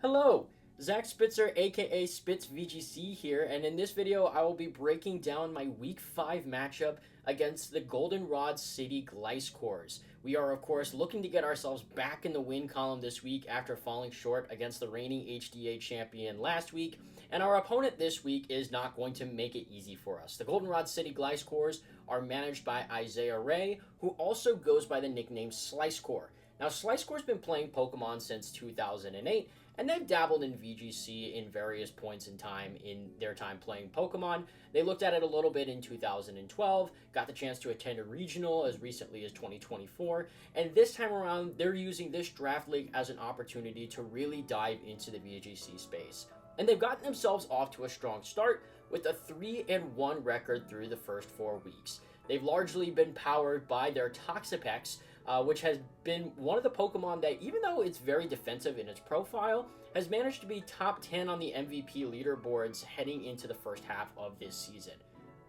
Hello, Zach Spitzer aka Spitz VGC here, and in this video I will be breaking down my Week 5 matchup against the Goldenrod City Gliscors. We are of course looking to get ourselves back in the win column this week after falling short against the reigning HDA champion last week, and our opponent this week is not going to make it easy for us. The Goldenrod City Gliscors are managed by Isaiah Ray, who also goes by the nickname Slicecore. Now, Slicecore's been playing Pokemon since 2008, and they've dabbled in VGC in various points in time in their time playing Pokemon. They looked at it a little bit in 2012, got the chance to attend a regional as recently as 2024, and this time around, they're using this draft league as an opportunity to really dive into the VGC space. And they've gotten themselves off to a strong start with a 3-1 record through the first 4 weeks. They've largely been powered by their Toxapex, which has been one of the Pokemon that, even though it's very defensive in its profile, has managed to be top 10 on the MVP leaderboards heading into the first half of this season.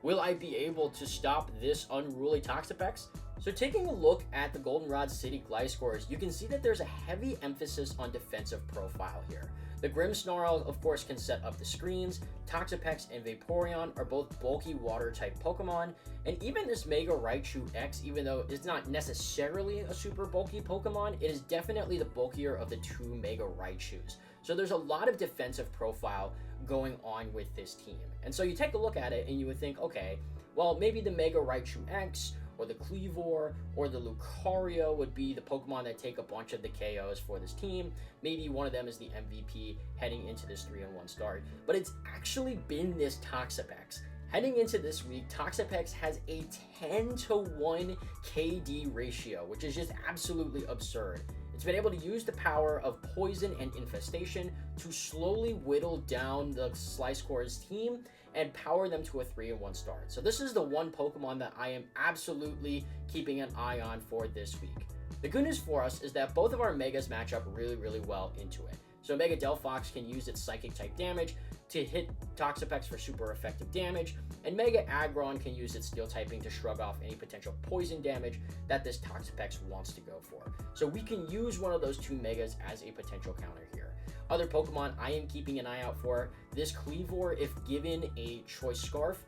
Will I be able to stop this unruly Toxapex? So taking a look at the Goldenrod City Gliscors, you can see that there's a heavy emphasis on defensive profile here. The Grimmsnarl, of course, can set up the screens. Toxapex and Vaporeon are both bulky water-type Pokemon, and even this Mega Raichu X, even though it's not necessarily a super bulky Pokemon, it is definitely the bulkier of the two Mega Raichus. So there's a lot of defensive profile going on with this team. And so you take a look at it and you would think, okay, well, maybe the Mega Raichu X or the Kleavor or the Lucario would be the Pokemon that take a bunch of the KOs for this team. Maybe one of them is the MVP heading into this 3-1 start. But it's actually been this Toxapex. Heading into this week, Toxapex has a 10-to-1 KD ratio, which is just absolutely absurd. It's been able to use the power of Poison and Infestation to slowly whittle down the Slicecore's team and power them to a 3-1 start. So this is the one Pokemon that I am absolutely keeping an eye on for this week. The good news for us is that both of our Megas match up really well into it. So Mega Delphox can use its Psychic type damage to hit Toxapex for super effective damage, and Mega Aggron can use its Steel typing to shrug off any potential poison damage that this Toxapex wants to go for. So we can use one of those two Megas as a potential counter here. Other Pokemon I am keeping an eye out for, this Kleavor, if given a Choice Scarf,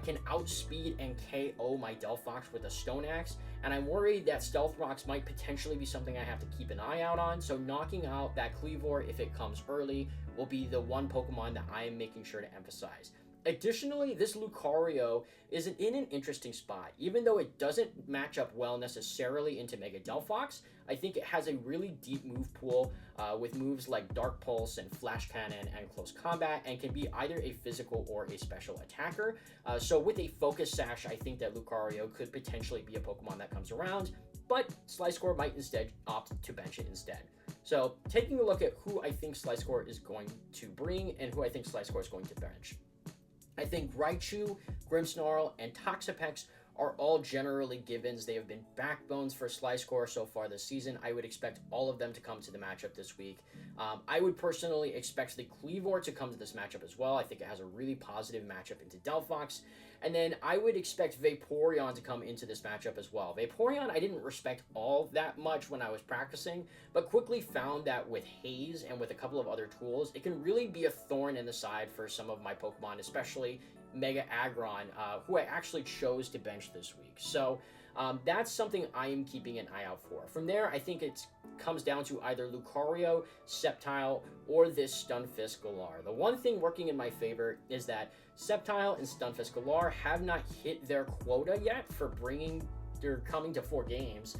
can outspeed and KO my Delphox with a Stone Axe, and I'm worried that Stealth Rocks might potentially be something I have to keep an eye out on, so knocking out that Kleavor if it comes early will be the one Pokemon that I am making sure to emphasize. Additionally, this Lucario is in an interesting spot. Even though it doesn't match up well necessarily into Mega Delphox, I think it has a really deep move pool with moves like Dark Pulse and Flash Cannon and Close Combat, and can be either a physical or a special attacker. So with a Focus Sash, I think that Lucario could potentially be a Pokemon that comes around, but Slicecore might instead opt to bench it instead. So taking a look at who I think Slicecore is going to bring and who I think Slicecore is going to bench. I think Raichu, Grimmsnarl, and Toxapex are all generally givens. They have been backbones for Slicecore so far this season. I would expect all of them to come to the matchup this week. I would personally expect the Kleavor to come to this matchup as well. I think it has a really positive matchup into Delphox. And then I would expect Vaporeon to come into this matchup as well. Vaporeon I didn't respect all that much when I was practicing, but quickly found that with Haze and with a couple of other tools, it can really be a thorn in the side for some of my Pokemon, especially Mega Aggron, who I actually chose to bench this week. So that's something I am keeping an eye out for. From there, I think it comes down to either Lucario, Sceptile, or this Stunfisk Galar. The one thing working in my favor is that Sceptile and Stunfisk Galar have not hit their quota yet for coming to 4 games.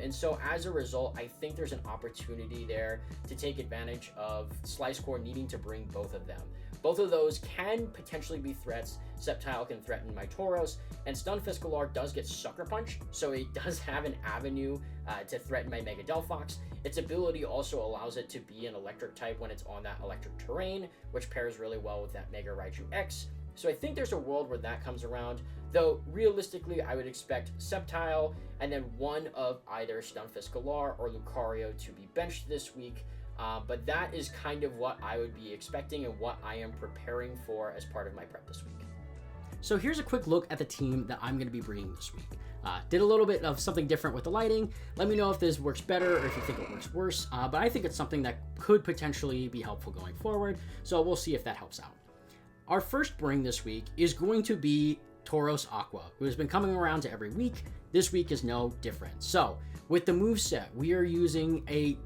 And so as a result, I think there's an opportunity there to take advantage of Slicecore needing to bring both of them. Both of those can potentially be threats. Sceptile can threaten my Tauros, and Stunfisk Galar does get Sucker Punch, so it does have an avenue to threaten my Mega Delphox. Its ability also allows it to be an electric type when it's on that electric terrain, which pairs really well with that Mega Raichu X. So I think there's a world where that comes around, though realistically I would expect Sceptile and then one of either Stunfisk Galar or Lucario to be benched this week. But that is kind of what I would be expecting and what I am preparing for as part of my prep this week. So here's a quick look at the team that I'm going to be bringing this week. Did a little bit of something different with the lighting. Let me know if this works better or if you think it works worse, but I think it's something that could potentially be helpful going forward, so we'll see if that helps out. Our first bring this week is going to be Tauros Aqua, who has been coming around to every week. This week is no different. So with the moveset, we are using a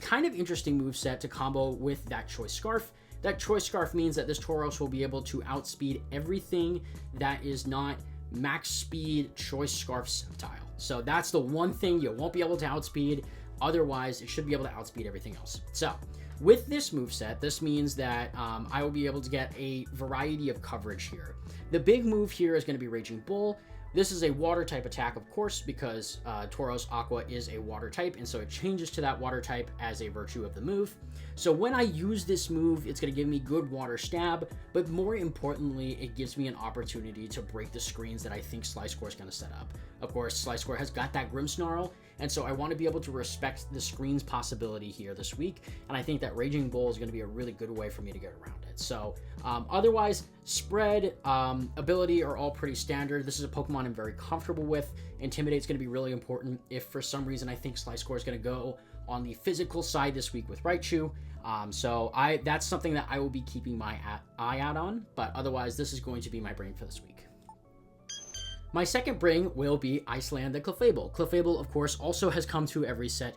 kind of interesting moveset to combo with that Choice Scarf. That Choice Scarf means that this Tauros will be able to outspeed everything that is not max speed Choice Scarf Sceptile. So that's the one thing you won't be able to outspeed. Otherwise, it should be able to outspeed everything else. So with this moveset, this means that I will be able to get a variety of coverage here. The big move here is going to be Raging Bull. This is a water type attack, of course, because Tauros Aqua is a water type, and so it changes to that water type as a virtue of the move. So when I use this move, it's going to give me good water stab, but more importantly, it gives me an opportunity to break the screens that I think Gliscor is going to set up. Of course, Gliscor has got that Grimmsnarl, and so I want to be able to respect the screens possibility here this week, and I think that Raging Bull is going to be a really good way for me to get around it. So otherwise, spread, ability are all pretty standard. This is a Pokemon I'm very comfortable with. Intimidate's going to be really important if for some reason I think Gliscor is going to go on the physical side this week with Raichu. So that's something that I will be keeping my eye out on, but otherwise this is going to be my bring for this week. My second bring will be Iceland the Clefable. Clefable, of course, also has come to every set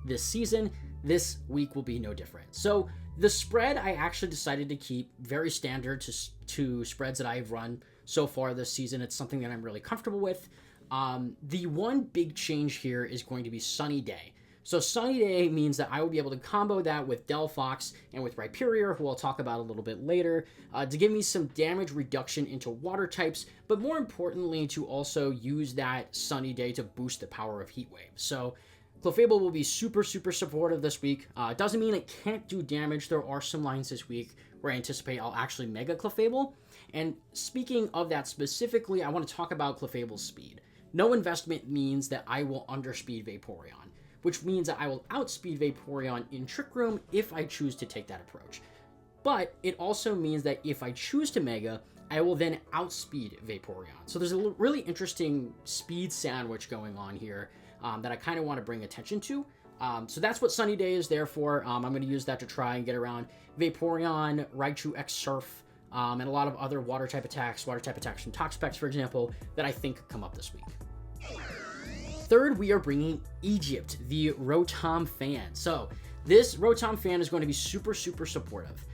this season. This week will be no different. So the spread I actually decided to keep very standard to spreads that I've run so far this season. It's something that I'm really comfortable with. The one big change here is going to be Sunny Day. So Sunny Day means that I will be able to combo that with Delphox and with Rhyperior, who I'll talk about a little bit later, to give me some damage reduction into water types, but more importantly, to also use that Sunny Day to boost the power of Heat Wave. So Clefable will be super, super supportive this week. Doesn't mean it can't do damage. There are some lines this week where I anticipate I'll actually Mega Clefable. And speaking of that specifically, I want to talk about Clefable's speed. No investment means that I will underspeed Vaporeon, which means that I will outspeed Vaporeon in Trick Room if I choose to take that approach. But it also means that if I choose to Mega, I will then outspeed Vaporeon. So there's a really interesting speed sandwich going on here that I kind of want to bring attention to. So that's what Sunny Day is there for. I'm going to use that to try and get around Vaporeon, Raichu X Surf, and a lot of other water type attacks from Toxapex, for example, that I think come up this week. Third, we are bringing Egypt, the Rotom Fan. So this Rotom Fan is going to be super, super supportive.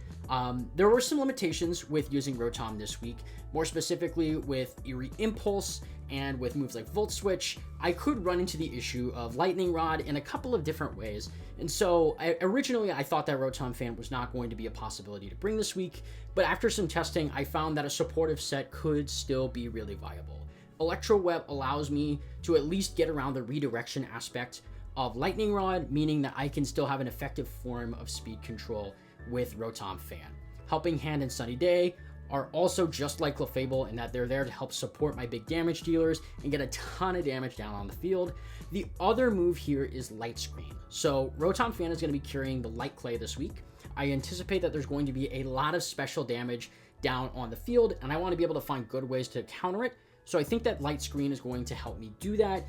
There were some limitations with using Rotom this week, more specifically with Eerie Impulse and with moves like Volt Switch. I could run into the issue of Lightning Rod in a couple of different ways, and so originally I thought that Rotom Fan was not going to be a possibility to bring this week, but after some testing, I found that a supportive set could still be really viable. Electro Web allows me to at least get around the redirection aspect of Lightning Rod, meaning that I can still have an effective form of speed control with Rotom Fan. Helping Hand and Sunny Day are also just like Clefable in that they're there to help support my big damage dealers and get a ton of damage down on the field. The other move here is Light Screen. So Rotom Fan is going to be carrying the Light Clay this week. I anticipate that there's going to be a lot of special damage down on the field, and I want to be able to find good ways to counter it. So I think that Light Screen is going to help me do that,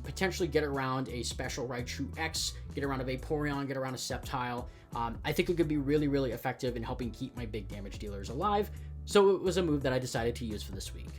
potentially get around a special Raichu X, get around a Vaporeon, get around a Sceptile. I think it could be really, really effective in helping keep my big damage dealers alive. So it was a move that I decided to use for this week.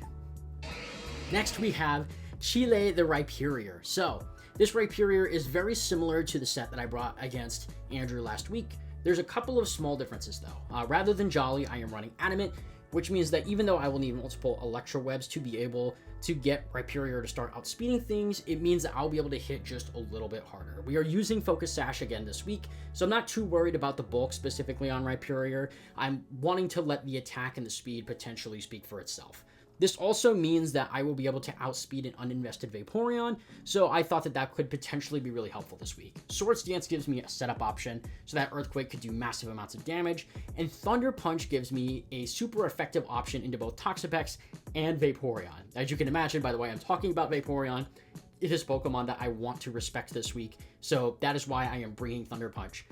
Next, we have Chile the Rhyperior. So this Rhyperior is very similar to the set that I brought against Andrew last week. There's a couple of small differences though. Rather than Jolly, I am running Adamant, which means that even though I will need multiple Electro Webs to be able to get Rhyperior to start outspeeding things, it means that I'll be able to hit just a little bit harder. We are using Focus Sash again this week, so I'm not too worried about the bulk specifically on Rhyperior. I'm wanting to let the attack and the speed potentially speak for itself. This also means that I will be able to outspeed an uninvested Vaporeon, so I thought that that could potentially be really helpful this week. Swords Dance gives me a setup option, so that Earthquake could do massive amounts of damage, and Thunder Punch gives me a super effective option into both Toxapex and Vaporeon. As you can imagine, by the way, I'm talking about Vaporeon. It is Pokemon that I want to respect this week, so that is why I am bringing Thunder Punch.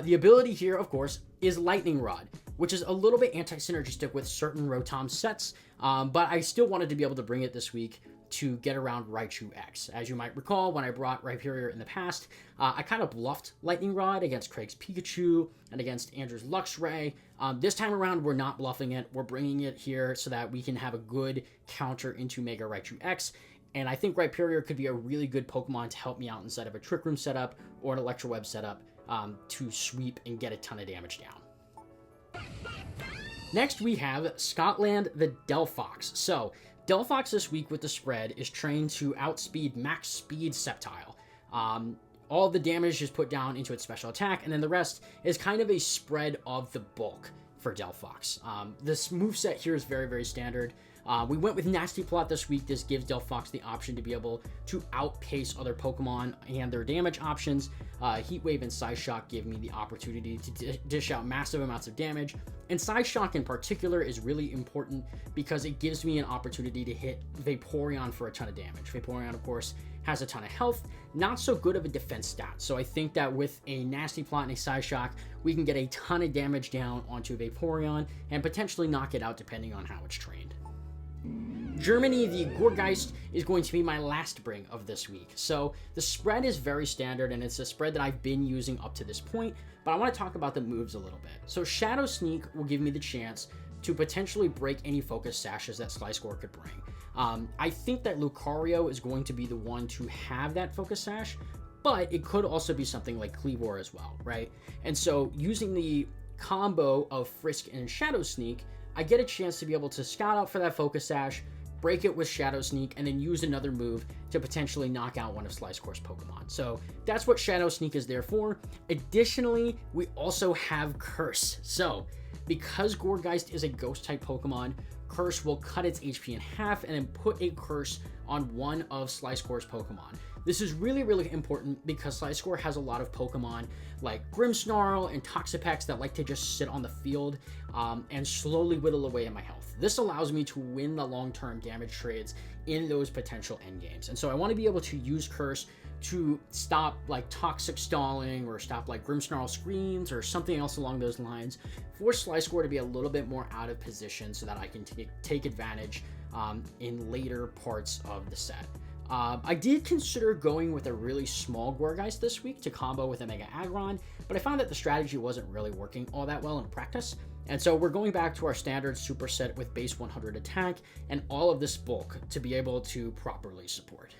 The ability here, of course, is Lightning Rod. which is a little bit anti-synergistic with certain Rotom sets, but I still wanted to be able to bring it this week to get around Raichu X. As you might recall, when I brought Rhyperior in the past, I kind of bluffed Lightning Rod against Craig's Pikachu and against Andrew's Luxray. This time around, we're not bluffing it. We're bringing it here so that we can have a good counter into Mega Raichu X. And I think Rhyperior could be a really good Pokemon to help me out instead of a Trick Room setup or an Electroweb setup to sweep and get a ton of damage down. Next, we have Scotland the Delphox. So, Delphox this week with the spread is trained to outspeed max speed Sceptile. All the damage is put down into its special attack, and then the rest is kind of a spread of the bulk for Delphox. This moveset here is very, very standard. We went with Nasty Plot this week. This gives Delphox the option to be able to outpace other Pokemon and their damage options. Heat Wave and Psyshock give me the opportunity to dish out massive amounts of damage. And Psyshock in particular is really important because it gives me an opportunity to hit Vaporeon for a ton of damage. Vaporeon, of course, has a ton of health, not so good of a defense stat. So I think that with a Nasty Plot and a Psyshock, we can get a ton of damage down onto a Vaporeon and potentially knock it out depending on how it's trained. Germany, the Gourgeist is going to be my last bring of this week. So the spread is very standard, and it's a spread that I've been using up to this point, but I want to talk about the moves a little bit. So Shadow Sneak will give me the chance to potentially break any focus sashes that Gliscor could bring. I think that Lucario is going to be the one to have that focus sash, but it could also be something like Kleavor as well, right? And so using the combo of Frisk and Shadow Sneak, I get a chance to be able to scout out for that focus sash, break it with Shadow Sneak, and then use another move to potentially knock out one of Gliscor's Pokemon. So that's what Shadow Sneak is there for. Additionally, we also have Curse. So because Gourgeist is a Ghost-type Pokemon, Curse will cut its HP in half and then put a Curse on one of Gliscor's Pokemon. This is really, really important because Gliscor has a lot of Pokemon like Grimmsnarl and Toxapex that like to just sit on the field and slowly whittle away at my health. This allows me to win the long-term damage trades in those potential endgames. And so I want to be able to use Curse to stop like Toxic stalling or stop like Grimmsnarl screens or something else along those lines. Force Gliscor to be a little bit more out of position so that I can take advantage in later parts of the set. I did consider going with a really small Gourgeist this week to combo with a Mega Aggron, but I found that the strategy wasn't really working all that well in practice. And so we're going back to our standard superset with base 100 attack and all of this bulk to be able to properly support.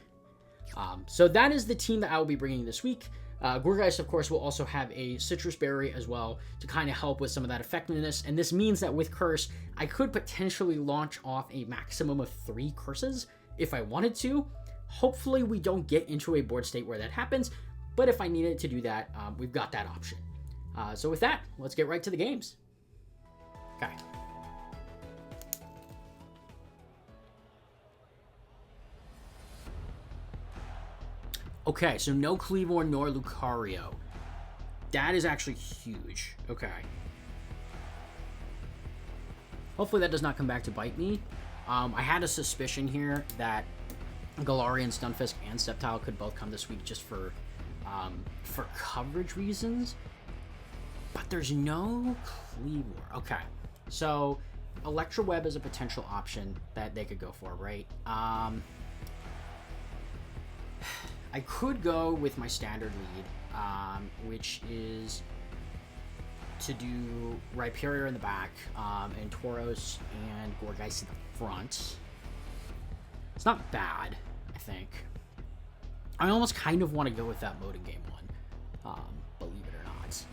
So that is the team that I will be bringing this week. Gourgeist, of course, will also have a Citrus Berry as well to kind of help with some of that effectiveness. And this means that with Curse, I could potentially launch off a maximum of 3 Curses if I wanted to. Hopefully we don't get into a board state where that happens, but if I needed to do that, we've got that option. So with that, let's get right to the games. Okay. Okay, so no Kleavor nor Lucario. That is actually huge. Okay. Hopefully that does not come back to bite me. I had a suspicion here that Galarian, Stunfisk, and Sceptile could both come this week just for coverage reasons. But there's no Kleavor. Okay, so Electroweb is a potential option that they could go for, right? I could go with my standard lead, which is to do Rhyperior in the back, and Tauros and Gourgeist in the front. It's not bad, I think. I almost kind of want to go with that mode in game 1, believe it or not.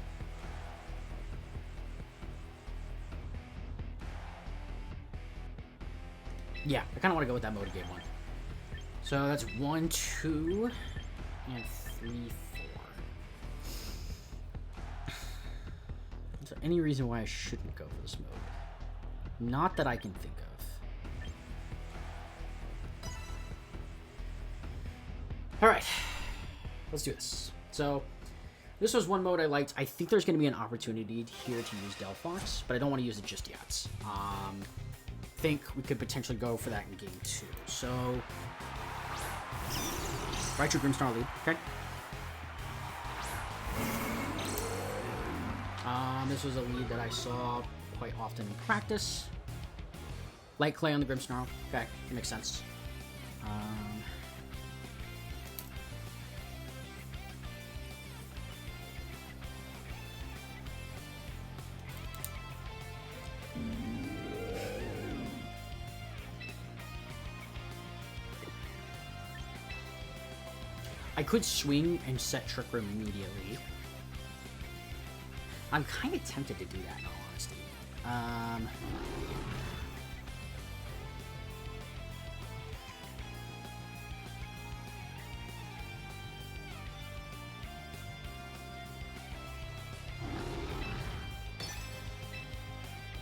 Yeah, I kind of want to go with that mode in game 1. So that's 1, 2, and 3, 4. Is there any reason why I shouldn't go for this mode? Not that I can think of. Alright, let's do this. So, this was one mode I liked. I think there's going to be an opportunity here to use Delphox, but I don't want to use it just yet. Think we could potentially go for that in game 2. So, Raichu Grimmsnarl lead, okay. This was a lead that I saw quite often in practice. Light Clay on the Grimmsnarl. Okay, that makes sense. I could swing and set Trick Room immediately. I'm kind of tempted to do that, in all honesty.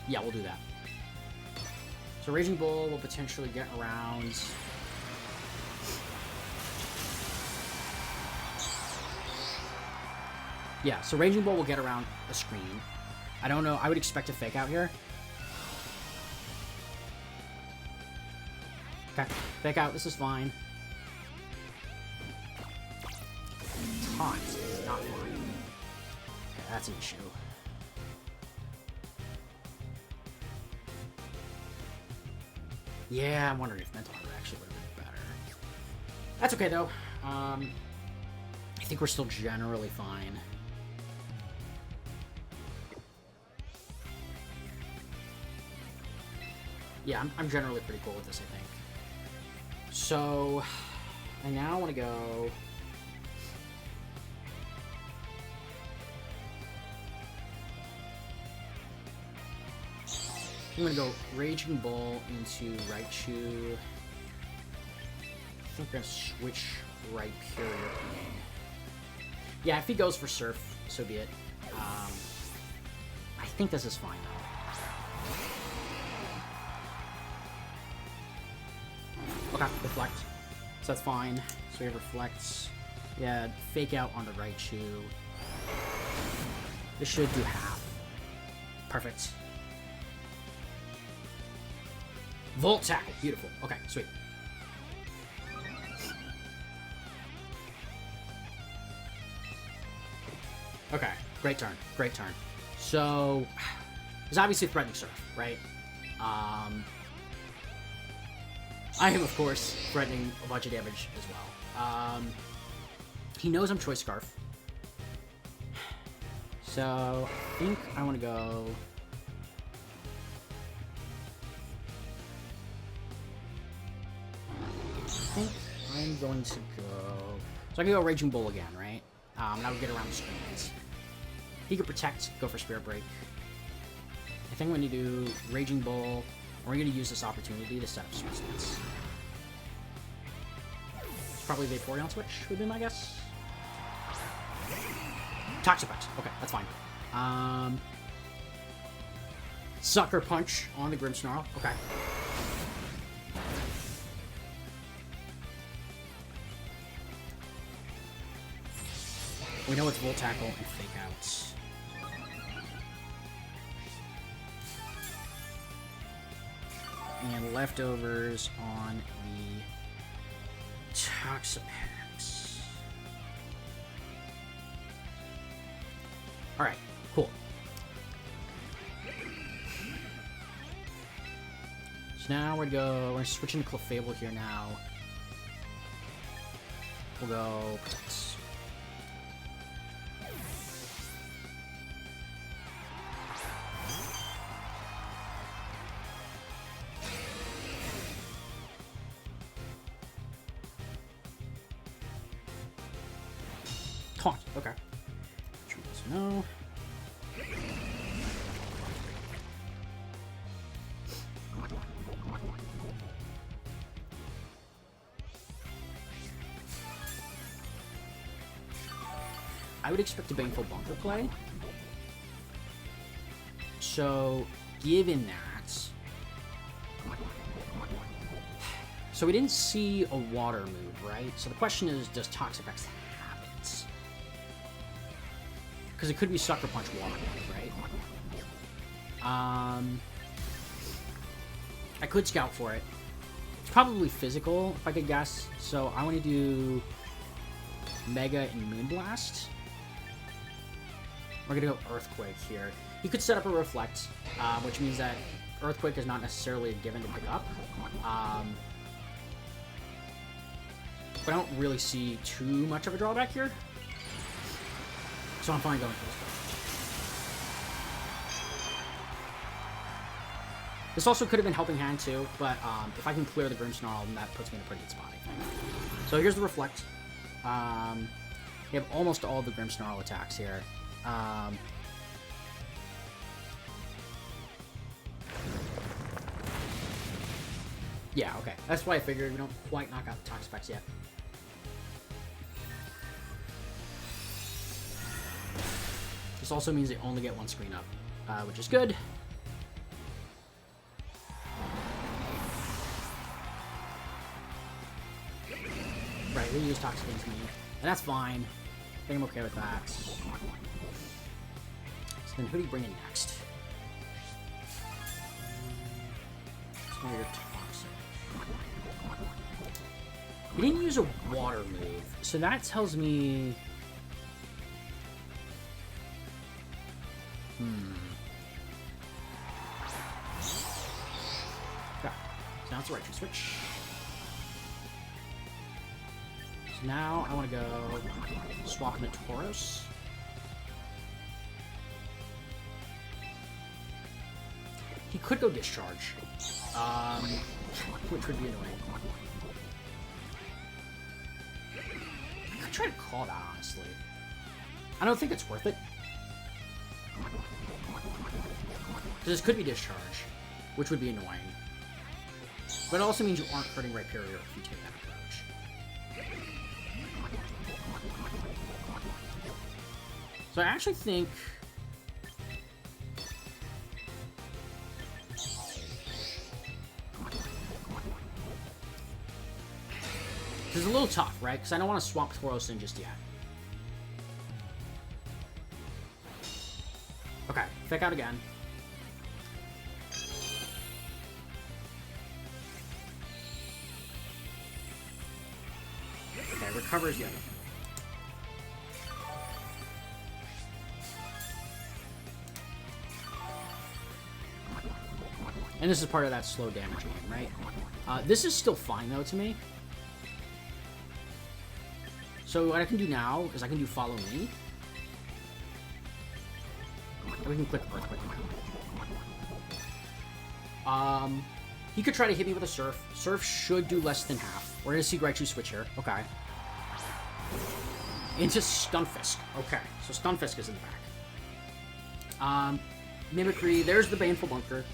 Yeah, we'll do that. So Raging Bull will potentially get around... Yeah, so Raging Bull will get around a screen. I don't know. I would expect a Fake Out here. Okay, Fake Out. This is fine. Times is not fine. Okay, that's an issue. Yeah, I'm wondering if Mental Armor actually would have been better. That's okay, though. I think we're still generally fine. Yeah, I'm generally pretty cool with this, I think. So, I now want to go... I'm going to go Raging Bull into Raichu. I think we're going to switch Rhyperior. Yeah, if he goes for Surf, so be it. I think this is fine, though. Okay, Reflect. So that's fine. So we have Reflects. Yeah, Fake Out on the Raichu. This should do half. Perfect. Volt Tackle. Beautiful. Okay, sweet. Okay, great turn. Great turn. So, there's obviously Threatening Surf, right? I am, of course, threatening a bunch of damage as well. He knows I'm Choice Scarf. So, I think I want to go... I think I'm going to go... So I can go Raging Bull again, right? And I would get around the screens. He could Protect, go for Spirit Break. I think when you do Raging Bull, we're going to use this opportunity to set up Sweet Stance. It's probably the Vaporeon switch, would be my guess. Toxapex. Okay, that's fine. Sucker Punch on the Grimmsnarl. Okay. We know it's Volt Tackle and Fake Outs. And leftovers on the Toxapex. Alright, cool. So now we're gonna switch into Clefable here now. We'll go Protect. Taunt, okay. No. I would expect a Baneful Bunker play. So, given that... So we didn't see a water move, right? So the question is, does Toxapex have it? Because it could be Sucker Punch water move, right? I could scout for it. It's probably physical, if I could guess. So I want to do Mega and Moonblast. We're going to go Earthquake here. He could set up a Reflect, which means that Earthquake is not necessarily a given to pick up. But I don't really see too much of a drawback here. So I'm fine going for this. This also could have been Helping Hand too, but if I can clear the Grimmsnarl, then that puts me in a pretty good spot, I think. So here's the Reflect. We have almost all the Grimmsnarl attacks here. Yeah, okay. That's why I figured we don't quite knock out the Toxapex yet. This also means they only get one screen up, which is good. Right, we use Toxic against me, and that's fine. I think I'm okay with that. So then who do you bring in next? So you're Toxic. He didn't use a water move, so that tells me... Okay, so now it's the Raichu switch. So now I want to go swap into Tauros. He could go Discharge, which would be annoying. I could try to call that, honestly. I don't think it's worth it. Because this could be Discharge, which would be annoying. But it also means you aren't hurting Rhyperior if you take that approach. So I actually think... This is a little tough, right? Because I don't want to swap Tauros in just yet. Okay, Fake Out again. Okay, recovers the other. And this is part of that slow damage game, right? This is still fine, though, to me. So what I can do now is I can do Follow Me. Or we can click Earthquake. He could try to hit me with a Surf. Surf should do less than half. We're going to see Raichu switch here. Okay. Into Stunfisk. Okay, so Stunfisk is in the back. Mimicry. There's the Baneful Bunker.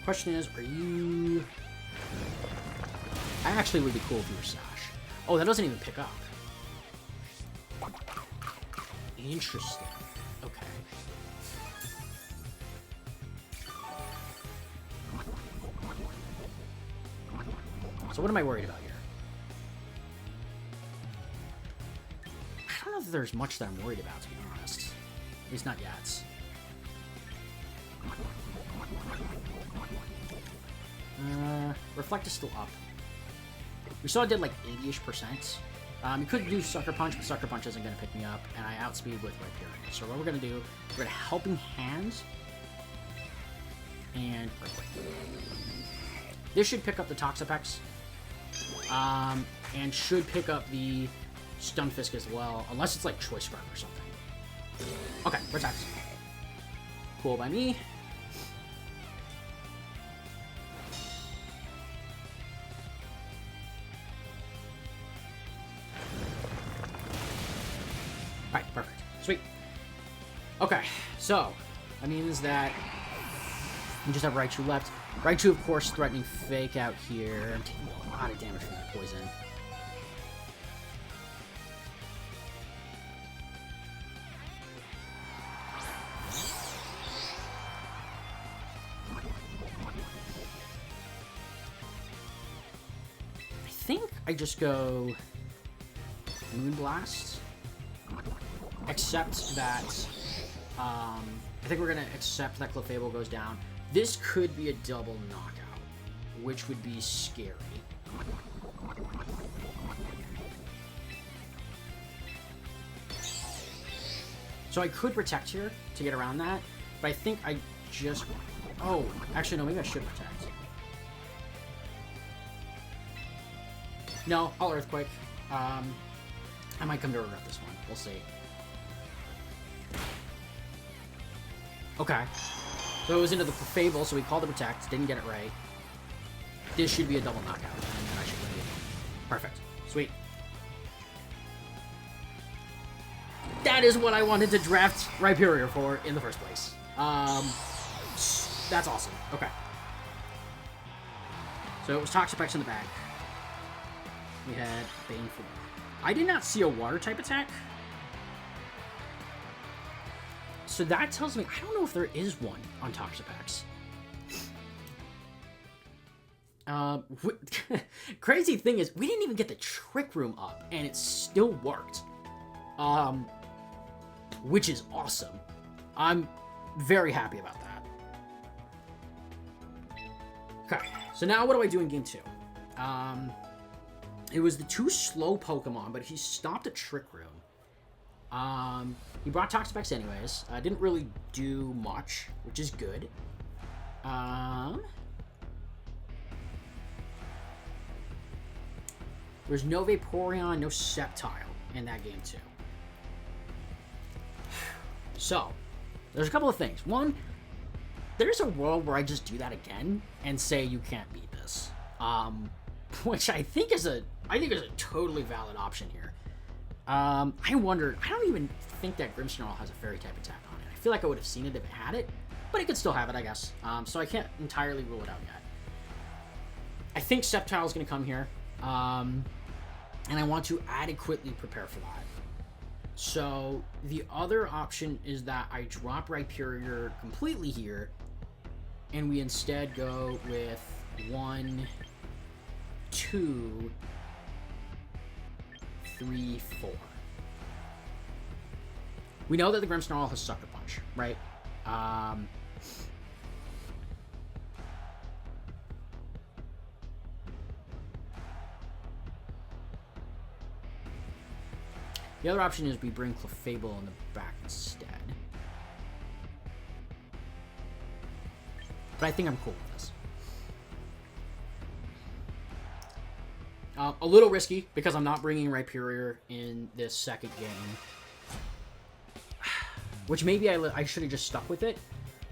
Question is, are you... I actually would be cool if you were Sash. Oh, that doesn't even pick up. Interesting. Okay. So what am I worried about here? I don't know if there's much that I'm worried about, to be honest. At least not yet. Reflect is still up. We saw it did like 80-ish%. You could do Sucker Punch, but Sucker Punch isn't going to pick me up, and I outspeed with Rhyperior. So what we're going to do, we're going to Helping Hand and Earthquake. This should pick up the Toxapex, and should pick up the Stunfisk as well, unless it's like Choice Scarf or something. Okay, protect. Cool by me. Alright, perfect. Sweet. Okay, so that means that we just have Raichu left. Raichu, of course, threatening Fake Out here. I'm taking a lot of damage from that poison. I think I just go Moonblast. Except that I think we're going to accept that Clefable goes down. This could be a double knockout, which would be scary. So I could protect here to get around that, but I think I just... Oh, actually, no, maybe I should protect. No, I'll Earthquake. I might come to regret this one. We'll see. Okay. So it was into the Fable, so we called the Protect. Didn't get it right. This should be a double knockout, and then I should win the game. Perfect. Sweet. That is what I wanted to draft Rhyperior for in the first place. That's awesome. Okay. So it was Toxapex in the back. We had Baneful. I did not see a water type attack. So that tells me, I don't know if there is one on Toxapex. Crazy thing is, we didn't even get the Trick Room up, and it still worked. Which is awesome. I'm very happy about that. Okay, so now what do I do in game 2? It was the 2 slow Pokemon, but he stopped a Trick Room. He brought Toxapex anyways. Didn't really do much, which is good. There's no Vaporeon, no Sceptile in that game too. So, there's a couple of things. One, there's a world where I just do that again and say you can't beat this. Which I think is a totally valid option here. I wonder, I don't even think that Grimmsnarl has a Fairy type attack on it. I feel like I would have seen it if it had it, but it could still have it, I guess. So I can't entirely rule it out yet. I think Sceptile is going to come here, and I want to adequately prepare for that. So the other option is that I drop Rhyperior completely here, and we instead go with 1, 2, 3, 4. We know that the Grimmsnarl has Sucker Punch, right? The other option is we bring Clefable in the back instead. But I think I'm cool with this. A little risky, because I'm not bringing Rhyperior in this second game. Which maybe I should have just stuck with it.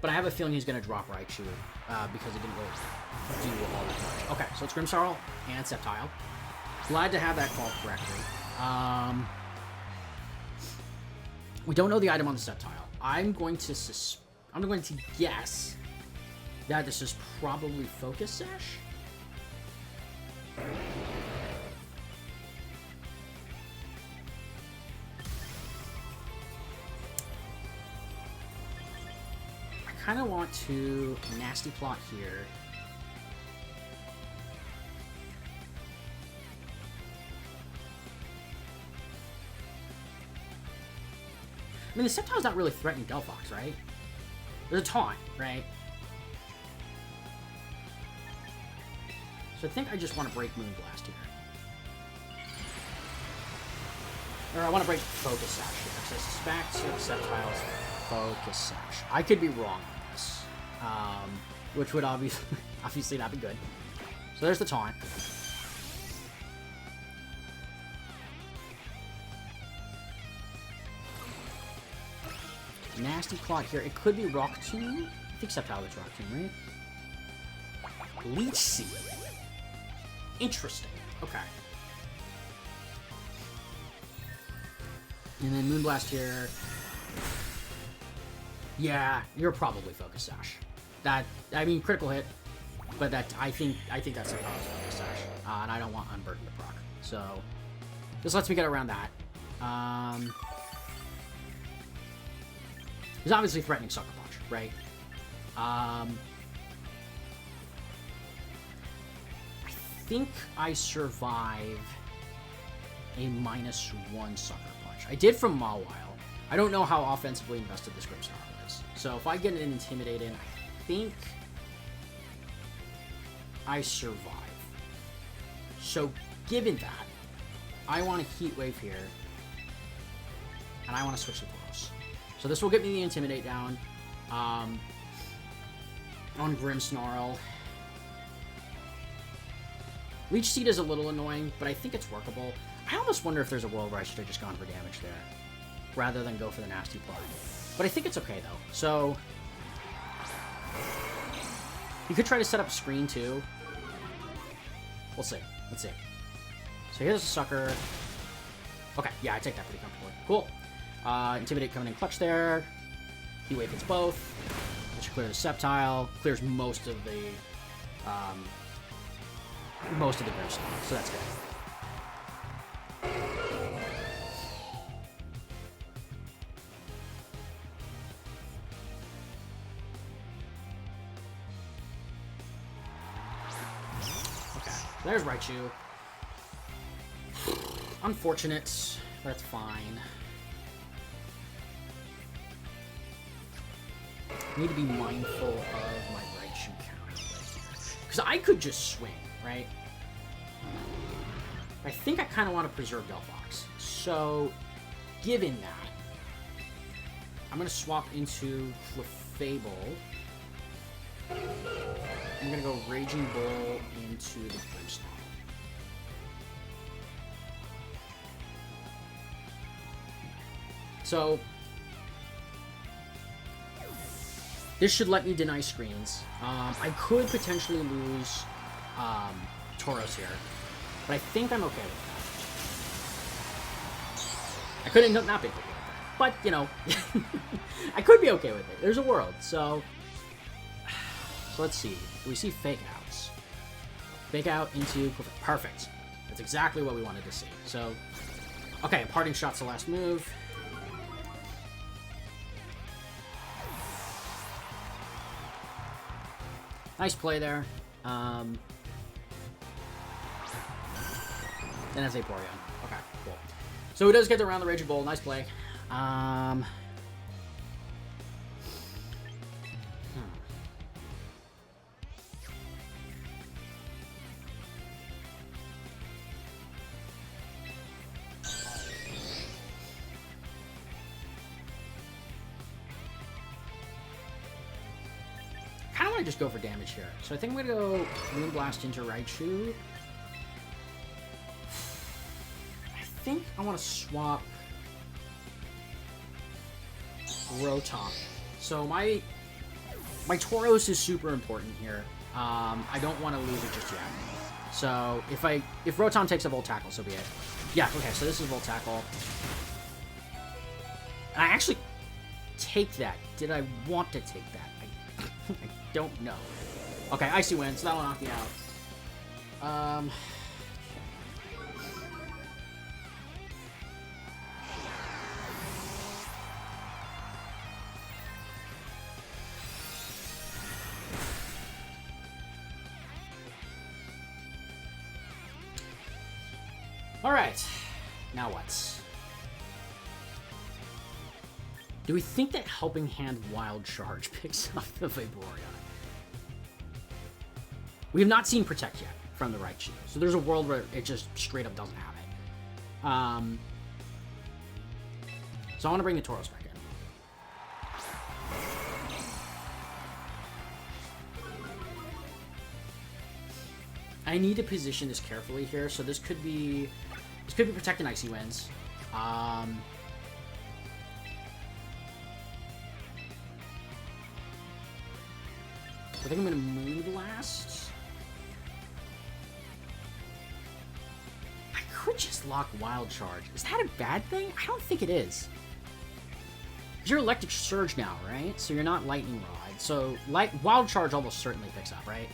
But I have a feeling he's going to drop Raichu, because it didn't really do all that much. Okay, so it's Grimmsnarl and Sceptile. Glad to have that called correctly. We don't know the item on the Sceptile. I'm going to guess that this is probably Focus Sash. I kind of want to Nasty Plot here. I mean, the Sceptile's not really threatening Delphox, right? There's a taunt, right? So I think I just want to break Moonblast here. Or I want to break Focus Sash here. So I suspect Sceptile's Focus Sash. I could be wrong on this. Which would obviously not be good. So there's the taunt. Nasty Plot here. It could be Rock Tomb. I think Sceptile is Rock Tomb, right? Leech Seed. Interesting. Okay. And then Moonblast here. Yeah, you're probably Focus Sash. I mean, critical hit, but I think that's a Focus Sash, and I don't want Unburden to proc. So this lets me get around that. He's obviously threatening Sucker Punch, right? I think I survive a -1 Sucker Punch. I did from Mawile. I don't know how offensively invested this Grimmsnarl is. So if I get an Intimidate in, I think I survive. So given that, I want a Heat Wave here, and I want to switch to Tauros. So this will get me the Intimidate down on Grimmsnarl. Leech Seed is a little annoying, but I think it's workable. I almost wonder if there's a world where I should have just gone for damage there, rather than go for the nasty play. But I think it's okay, though. So you could try to set up a screen, too. We'll see. Let's see. So here's a Sucker. Okay, yeah, I take that pretty comfortably. Cool. Intimidate coming in clutch there. Heat Wave hits both. That should clear the Sceptile. Clears most of the Grimmsnarl, so that's good. Okay, there's Raichu. Unfortunate, but it's fine. Need to be mindful of my Raichu counter. Because I could just swing, right? I think I kind of want to preserve Delphox. So, given that, I'm going to swap into Clefable. I'm going to go Raging Bull into the Grimmsnarl. So, this should let me deny screens. I could potentially lose Tauros here, but I think I'm okay with that. I could end up not being okay with that, but, you know, I could be okay with it. There's a world, so let's see. We see Fake Outs. Fake Out into... Perfect. That's exactly what we wanted to see. So, okay, Parting Shot's the last move. Nice play there. Then that's Vaporeon. Okay, cool. So he does get around the Raging Bull. Nice play. I want to just go for damage here. So I think I'm going to go Moonblast into Raichu. I think I want to swap Rotom. So my Tauros is super important here. I don't want to lose it just yet. So if Rotom takes a Volt Tackle, so be it. Yeah, okay, so this is Volt Tackle. And I actually take that. Did I want to take that? I don't know. Okay, Icy Wind, so that will knock me out. Alright. Now what? Do we think that Helping Hand Wild Charge picks up the Vaporeon? We have not seen Protect yet from the Raichu, so there's a world where it just straight up doesn't have it. So I want to bring the Tauros back in. I need to position this carefully here, so this could be protecting Icy Winds. I think I'm going to Moonblast. I could just lock Wild Charge. Is that a bad thing? I don't think it is. You're Electric Surge now, right? So you're not Lightning Rod. So Wild Charge almost certainly picks up, right?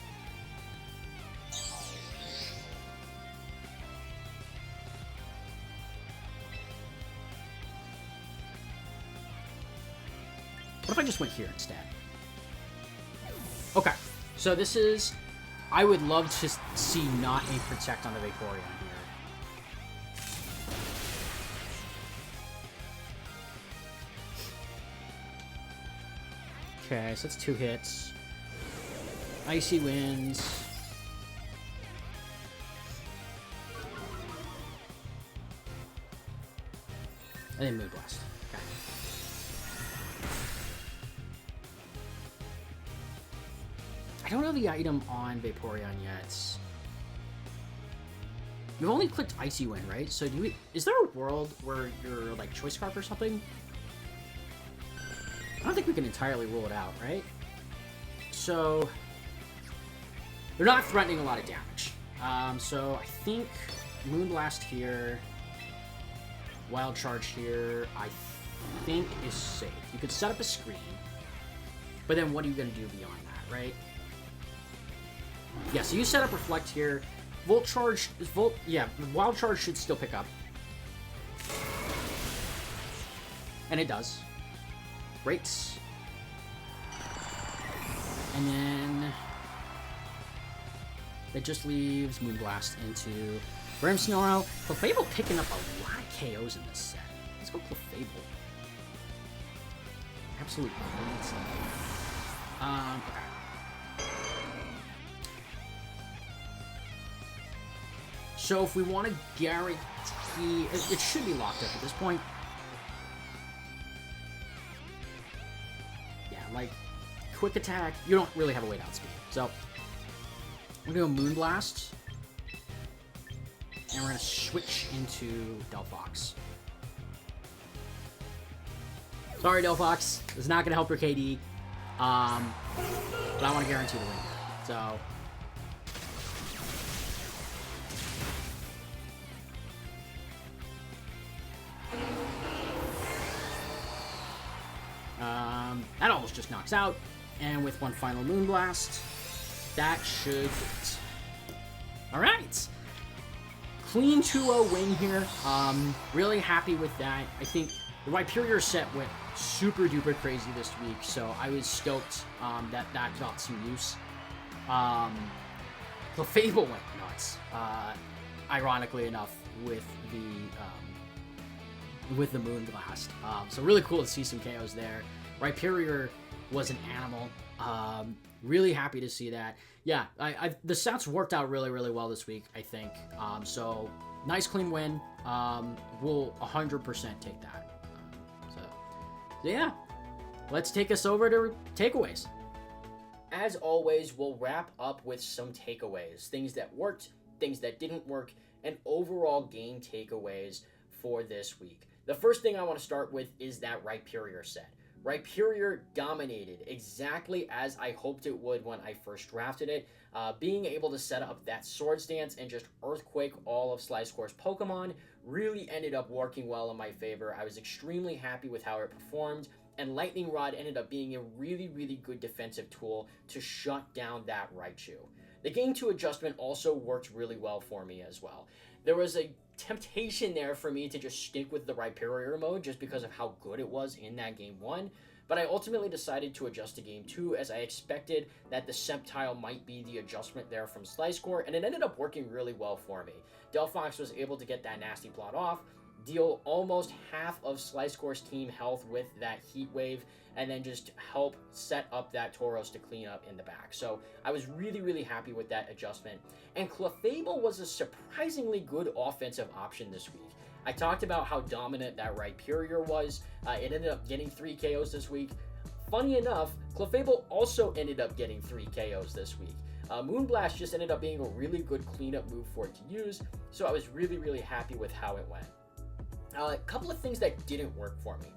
What if I just went here instead? Okay, so this is... I would love to see not a Protect on the Vaporeon here. Okay, so that's 2 hits. Icy Winds. And then Moonblast. Okay. I don't know the item on Vaporeon yet. You've only clicked Icy Wind, right? So is there a world where you're like Choice Scarf or something? I don't think we can entirely rule it out, right? So they're not threatening a lot of damage. So I think Moonblast here, Wild Charge here, I think is safe. You could set up a screen, but then what are you going to do beyond that, right? Yeah, so you set up Reflect here. Wild Charge should still pick up. And it does. Great. And then it just leaves Moonblast into Grimmsnarl. Clefable picking up a lot of KOs in this set. Let's go Clefable. Absolute great. Okay. So if we want to guarantee... It should be locked up at this point. Yeah, like, quick attack, you don't really have a way to outspeed. So, we're going to go Moonblast. And we're going to switch into Delphox. Sorry, Delphox. It's not going to help your KD. But I want to guarantee the win here. So... that almost just knocks out, and with one final Moonblast, that should do it. Alright! Clean 2-0 win here. Really happy with that. I think the Rhyperior set went super duper crazy this week, so I was stoked that got some use. Clefable went nuts, ironically enough, with the Moonblast. So really cool to see some KOs there. Rhyperior was an animal. Really happy to see that. Yeah, the sets worked out really, really well this week, I think. So nice clean win. We'll 100% take that. So yeah, let's take us over to takeaways. As always, we'll wrap up with some takeaways. Things that worked, things that didn't work, and overall game takeaways for this week. The first thing I want to start with is that Rhyperior set. Rhyperior dominated exactly as I hoped it would when I first drafted it. Being able to set up that Swords Dance and just Earthquake all of Gliscor's Pokemon really ended up working well in my favor. I was extremely happy with how it performed, and Lightning Rod ended up being a really, really good defensive tool to shut down that Raichu. The Game 2 adjustment also worked really well for me as well. There was a temptation there for me to just stick with the Rhyperior mode just because of how good it was in that Game 1, but I ultimately decided to adjust to Game 2 as I expected that the Sceptile might be the adjustment there from Gliscor, and it ended up working really well for me. Delphox was able to get that nasty plot off, deal almost half of Gliscor's team health with that Heat Wave, and then just help set up that Tauros to clean up in the back. So I was really, really happy with that adjustment. And Clefable was a surprisingly good offensive option this week. I talked about how dominant that Rhyperior was. It ended up getting 3 KOs this week. Funny enough, Clefable also ended up getting 3 KOs this week. Moonblast just ended up being a really good cleanup move for it to use, so I was really, really happy with how it went. A couple of things that didn't work for me.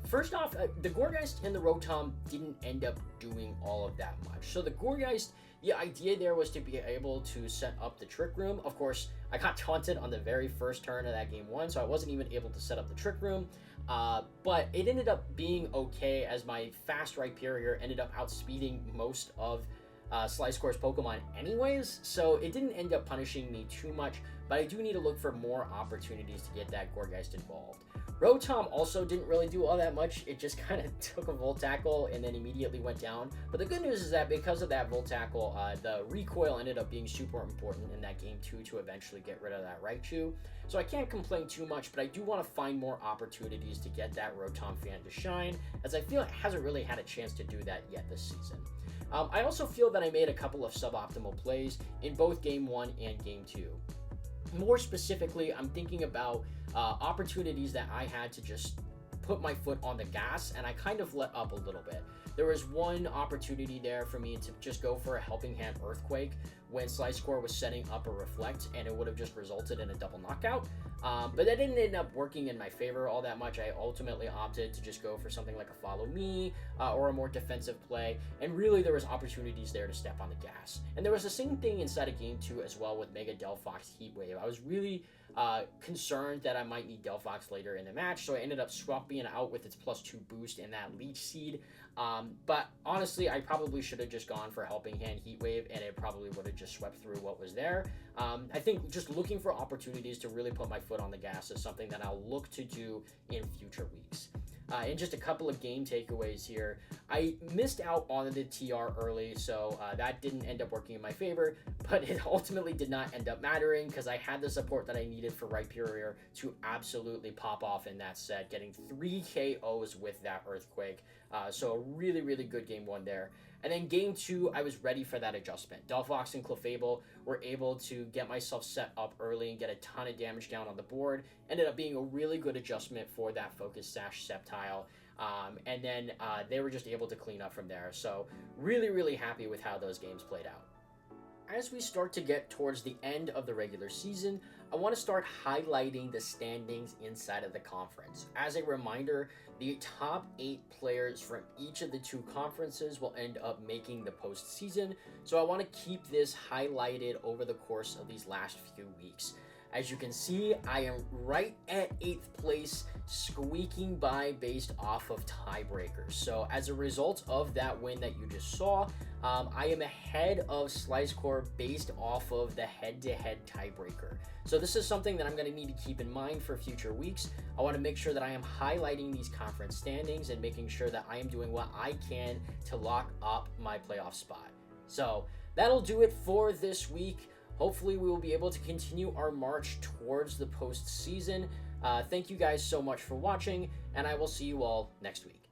First off, the Gourgeist and the Rotom didn't end up doing all of that much. So the Gourgeist, the idea there was to be able to set up the Trick Room. Of course, I got taunted on the very first turn of that Game 1, so I wasn't even able to set up the Trick Room. But it ended up being okay as my fast Rhyperior ended up outspeeding most of Gliscor's Pokemon anyways, so it didn't end up punishing me too much, but I do need to look for more opportunities to get that Gourgeist involved. Rotom also didn't really do all that much. It just kind of took a Volt Tackle and then immediately went down. But the good news is that because of that Volt Tackle, the recoil ended up being super important in that game 2 to eventually get rid of that Raichu. So I can't complain too much, but I do want to find more opportunities to get that Rotom fan to shine, as I feel it hasn't really had a chance to do that yet this season. I also feel that I made a couple of suboptimal plays in both Game 1 and Game 2. More specifically, I'm thinking about opportunities that I had to just put my foot on the gas, and I kind of let up a little bit. There was one opportunity there for me to just go for a Helping Hand Earthquake when Gliscor was setting up a Reflect, and it would have just resulted in a double knockout. But that didn't end up working in my favor all that much. I ultimately opted to just go for something like a Follow Me or a more defensive play, and really there was opportunities there to step on the gas. And there was the same thing inside of Game 2 as well with Mega Delphox Heat Wave. I was really concerned that I might need Delphox later in the match, so I ended up swapping it out with its +2 boost and that Leech Seed. But honestly, I probably should have just gone for Helping Hand Heat Wave, and it probably would have just swept through what was there. I think just looking for opportunities to really put my foot on the gas is something that I'll look to do in future weeks. And just a couple of game takeaways here. I missed out on the TR early, so that didn't end up working in my favor, but it ultimately did not end up mattering because I had the support that I needed for Rhyperior to absolutely pop off in that set, getting 3 KOs with that Earthquake. So a really, really good Game 1 there. And then Game 2, I was ready for that adjustment. Delphox and Clefable were able to get myself set up early and get a ton of damage down on the board. Ended up being a really good adjustment for that Focus Sash Sceptile. And then they were just able to clean up from there. So really, really happy with how those games played out. As we start to get towards the end of the regular season, I want to start highlighting the standings inside of the conference. As a reminder, the top 8 players from each of the 2 conferences will end up making the postseason, so I want to keep this highlighted over the course of these last few weeks. As you can see, I am right at 8th place, squeaking by based off of tiebreakers. So as a result of that win that you just saw, I am ahead of Gliscor based off of the head-to-head tiebreaker. So this is something that I'm going to need to keep in mind for future weeks. I want to make sure that I am highlighting these conference standings and making sure that I am doing what I can to lock up my playoff spot. So that'll do it for this week. Hopefully we will be able to continue our march towards the postseason. Thank you guys so much for watching, and I will see you all next week.